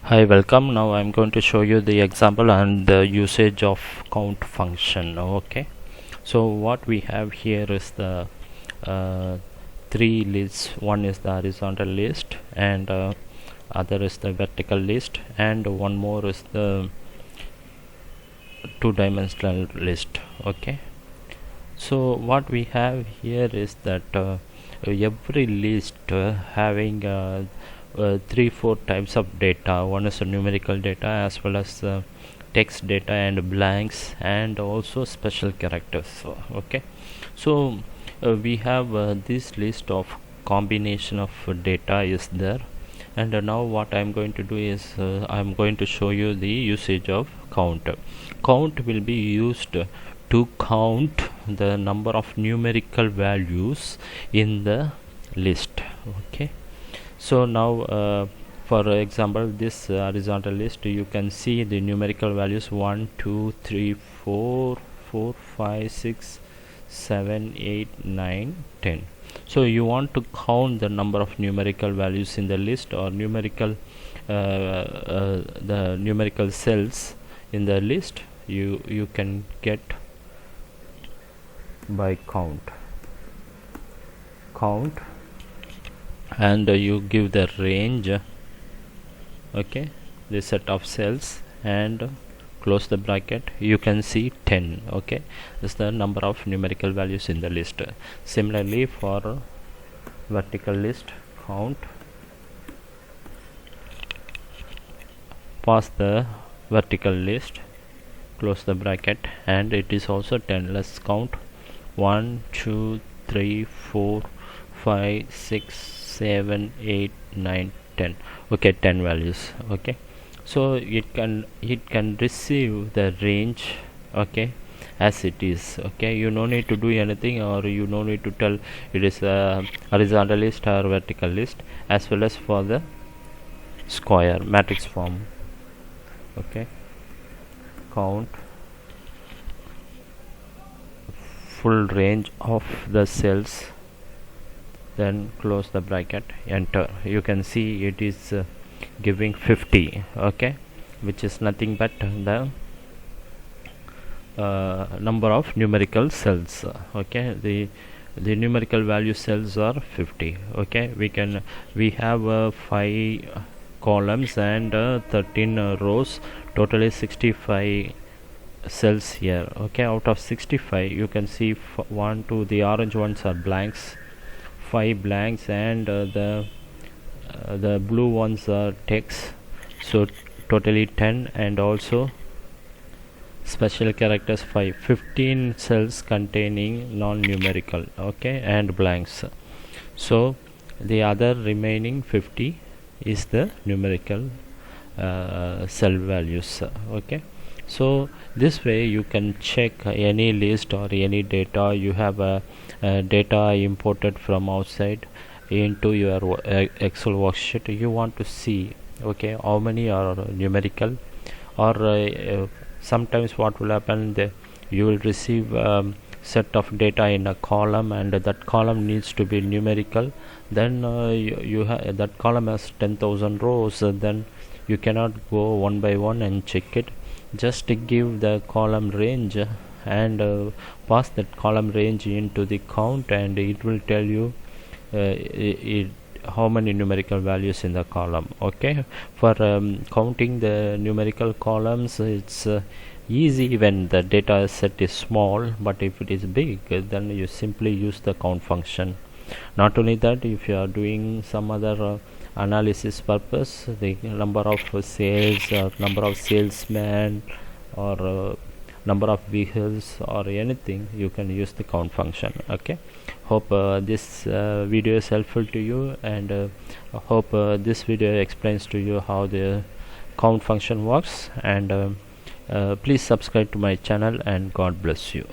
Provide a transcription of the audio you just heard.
Hi, welcome. Now I'm going to show you the example and the usage of count function. Okay, so what we have here is the three lists. One is the horizontal list, and other is the vertical list, and one more is the two-dimensional list. Okay, so what we have here is that every list having 3-4 types of data. One is numerical data as well as text data and blanks and also special characters. Okay, so we have this list of combination of data is there, and now what I'm going to do is I'm going to show you the usage of count. Count will be used to count the number of numerical values in the list. Okay, so now for example, this horizontal list, you can see the numerical values 1 2 3 4 4 5 6 7 8 9 10. So you want to count the number of numerical values in the list or numerical the numerical cells in the list. You can get by count, and you give the range. Okay, the set of cells, and close the bracket. You can see 10. Okay, this is the number of numerical values in the list. Similarly for vertical list, count, pass the vertical list, close the bracket, and it is also 10. Let's count 1 2 3 4 5 6 7 8 9 10. Okay, 10 values. Okay, so it can receive the range, okay, as it is. Okay, you no need to do anything, or you no need to tell it is a horizontal list or vertical list, as well as for the square matrix form. Okay, count full range of the cells, then close the bracket, enter. You can see it is giving 50. Okay, which is nothing but the number of numerical cells. Okay, the numerical value cells are 50. Okay, we have 5 columns and 13 rows, totally 65 cells here. Okay, out of 65 you can see 1 2 the orange ones are blanks, 5 blanks, and the blue ones are text, so totally 10, and also special characters 5. 15 cells containing non-numerical, okay, and blanks. So the other remaining 50 is the numerical cell values. Okay, so this way you can check any list or any data. You have data imported from outside into your Excel worksheet. You want to see, okay, how many are numerical, or sometimes what will happen, you will receive set of data in a column, and that column needs to be numerical. Then you have that column has 10,000 rows. Then you cannot go one by one and check it. Just give the column range and pass that column range into the count, and it will tell you how many numerical values in the column. Okay, for counting the numerical columns, it's easy when the data set is small, but if it is big, then you simply use the count function. Not only that, if you are doing some other analysis purpose, the number of sales or number of salesmen or number of vehicles or anything, you can use the count function. Okay, hope this video is helpful to you, and hope this video explains to you how the count function works, and please subscribe to my channel, and God bless you.